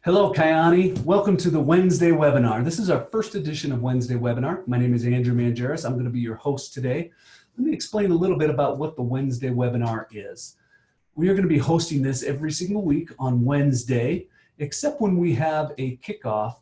Hello, Kyäni. Welcome to the Wednesday webinar. This is our first edition of Wednesday webinar. My name is Mangeris. I'm going to be your host today. Let me explain a little bit about what the Wednesday webinar is. We are going to be hosting this every single week on Wednesday, except when we have a kickoff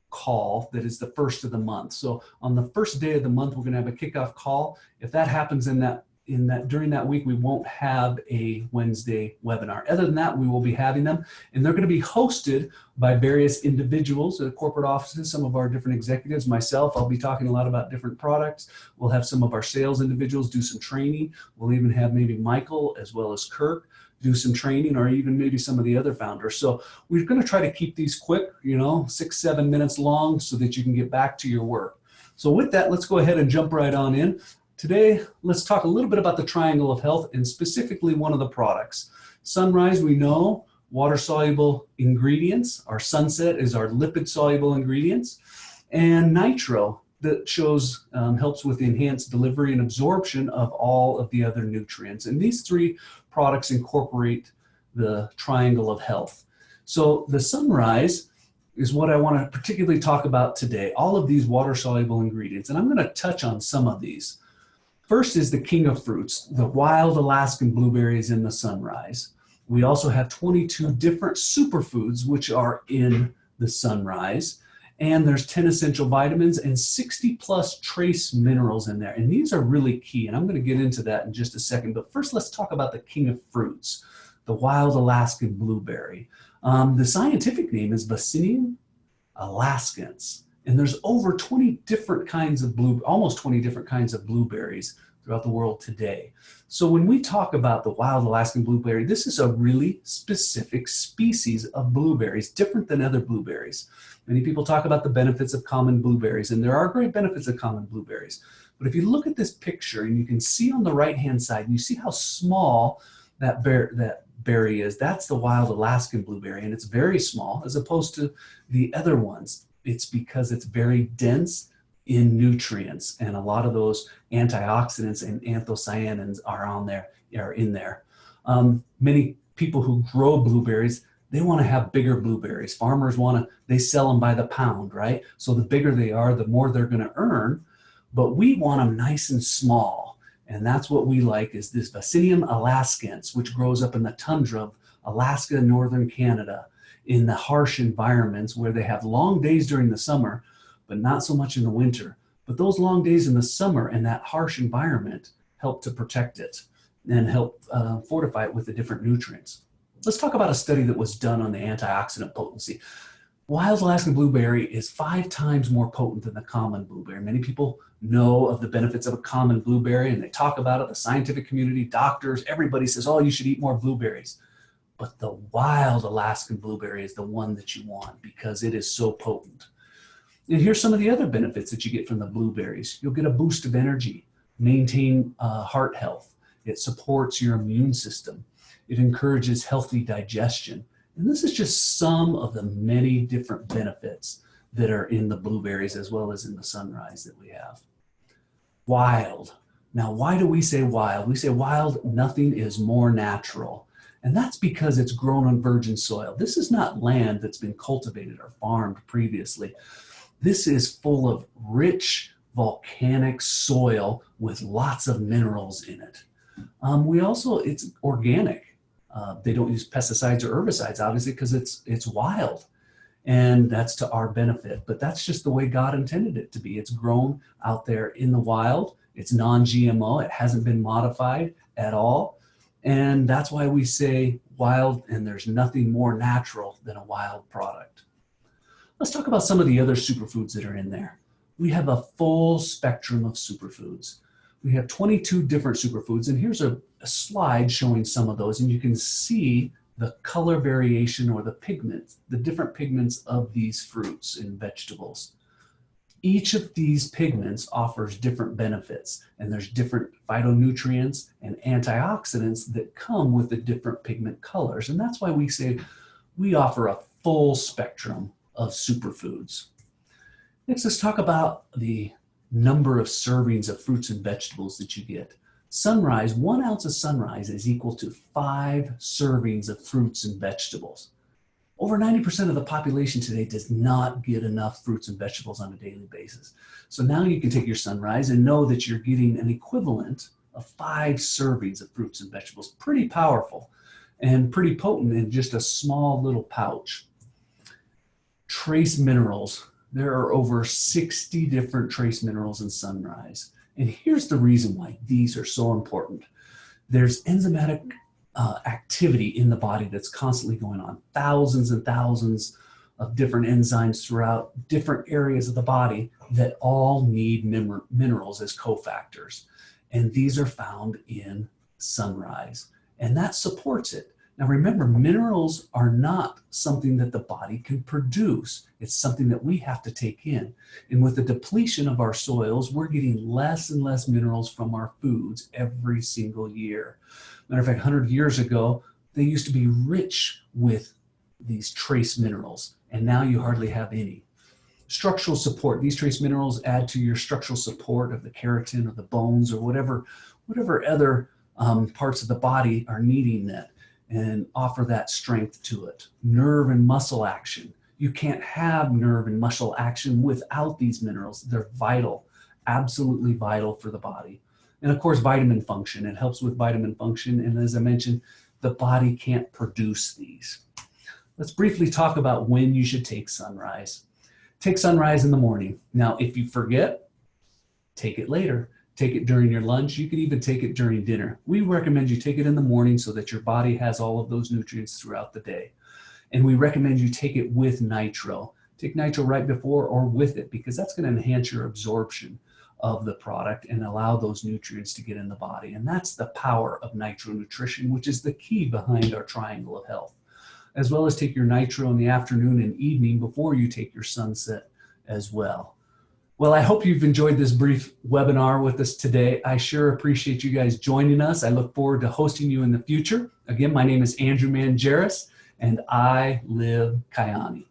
call that is the first of the month. So on the first day of the month, we're going to have a kickoff call. If that happens during that week, we won't have a Wednesday webinar. Other than that, we will be having them, and they're going to be hosted by various individuals at corporate offices, some of our different executives, myself. I'll be talking a lot about different products. We'll have some of our sales individuals do some training. We'll even have maybe Michael as well as Kirk do some training, or even maybe some of the other founders. So we're going to try to keep these quick, 6-7 minutes long, so that you can get back to your work. So with that, let's go ahead and jump right on in. Today, let's talk a little bit about the triangle of health, and specifically one of the products. Sunrise, we know, water-soluble ingredients. Our Sunset is our lipid-soluble ingredients. And Nitro, that helps with enhanced delivery and absorption of all of the other nutrients. And these three products incorporate the triangle of health. So the Sunrise is what I want to particularly talk about today, all of these water-soluble ingredients. And I'm going to touch on some of these. First is the king of fruits, the wild Alaskan blueberries in the Sunrise. We also have 22 different superfoods which are in the Sunrise. And there's 10 essential vitamins and 60 plus trace minerals in there. And these are really key, and I'm going to get into that in just a second. But first, let's talk about the king of fruits, the wild Alaskan blueberry. The scientific name is Vaccinium alaskans. And there's over 20 different kinds of almost 20 different kinds of blueberries throughout the world today. So when we talk about the wild Alaskan blueberry, this is a really specific species of blueberries, different than other blueberries. Many people talk about the benefits of common blueberries, and there are great benefits of common blueberries. But if you look at this picture, and you can see on the right-hand side, and you see how small that berry is, that's the wild Alaskan blueberry, and it's very small as opposed to the other ones. It's because it's very dense in nutrients, and a lot of those antioxidants and anthocyanins are in there. Many people who grow blueberries, they want to have bigger blueberries. Farmers they sell them by the pound, right? So the bigger they are, the more they're going to earn, but we want them nice and small. And that's what we like, is this Vaccinium alaskans, which grows up in the tundra of Alaska and northern Canada, in the harsh environments where they have long days during the summer, but not so much in the winter. But those long days in the summer and that harsh environment help to protect it and help fortify it with the different nutrients. Let's talk about a study that was done on the antioxidant potency. Wild Alaskan blueberry is 5 times more potent than the common blueberry. Many people know of the benefits of a common blueberry, and they talk about it. The scientific community, doctors, everybody says, oh, you should eat more blueberries. But the wild Alaskan blueberry is the one that you want because it is so potent. And here's some of the other benefits that you get from the blueberries. You'll get a boost of energy, maintain heart health. It supports your immune system. It encourages healthy digestion. And this is just some of the many different benefits that are in the blueberries as well as in the Sunrise that we have. Wild. Now, why do we say wild? We say wild, nothing is more natural. And that's because it's grown on virgin soil. This is not land that's been cultivated or farmed previously. This is full of rich volcanic soil with lots of minerals in it. It's organic. They don't use pesticides or herbicides, obviously, because it's wild. And that's to our benefit. But that's just the way God intended it to be. It's grown out there in the wild. It's non-GMO. It hasn't been modified at all. And that's why we say wild, and there's nothing more natural than a wild product. Let's talk about some of the other superfoods that are in there. We have a full spectrum of superfoods. We have 22 different superfoods, and here's a slide showing some of those, and you can see the color variation or the pigments, the different pigments of these fruits and vegetables. Each of these pigments offers different benefits, and there's different phytonutrients and antioxidants that come with the different pigment colors. And that's why we say we offer a full spectrum of superfoods. Next, let's talk about the number of servings of fruits and vegetables that you get. Sunrise, 1 ounce of Sunrise is equal to 5 servings of fruits and vegetables. Over 90% of the population today does not get enough fruits and vegetables on a daily basis. So now you can take your Sunrise and know that you're getting an equivalent of 5 servings of fruits and vegetables. Pretty powerful and pretty potent in just a small little pouch. Trace minerals. There are over 60 different trace minerals in Sunrise. And here's the reason why these are so important. There's enzymatic activity in the body that's constantly going on. Thousands and thousands of different enzymes throughout different areas of the body that all need minerals as cofactors. And these are found in Sunrise. And that supports it. Now remember, minerals are not something that the body can produce. It's something that we have to take in. And with the depletion of our soils, we're getting less and less minerals from our foods every single year. Matter of fact, 100 years ago, they used to be rich with these trace minerals, and now you hardly have any. Structural support. These trace minerals add to your structural support of the keratin or the bones or whatever other parts of the body are needing that, and offer that strength to it. Nerve and muscle action. You can't have nerve and muscle action without these minerals. They're vital, absolutely vital for the body. And of course, vitamin function. It helps with vitamin function. And as I mentioned, the body can't produce these. Let's briefly talk about when you should take Sunrise. Take Sunrise in the morning. Now, if you forget, take it later. Take it during your lunch. You can even take it during dinner. We recommend you take it in the morning so that your body has all of those nutrients throughout the day. And we recommend you take it with nitro. Take nitro right before or with it, because that's going to enhance your absorption of the product and allow those nutrients to get in the body. And that's the power of nitro nutrition, which is the key behind our triangle of health. As well as take your nitro in the afternoon and evening before you take your sunset as well. Well, I hope you've enjoyed this brief webinar with us today. I sure appreciate you guys joining us. I look forward to hosting you in the future. Again, my name is Andrew Mangeris, and I live Kyäni.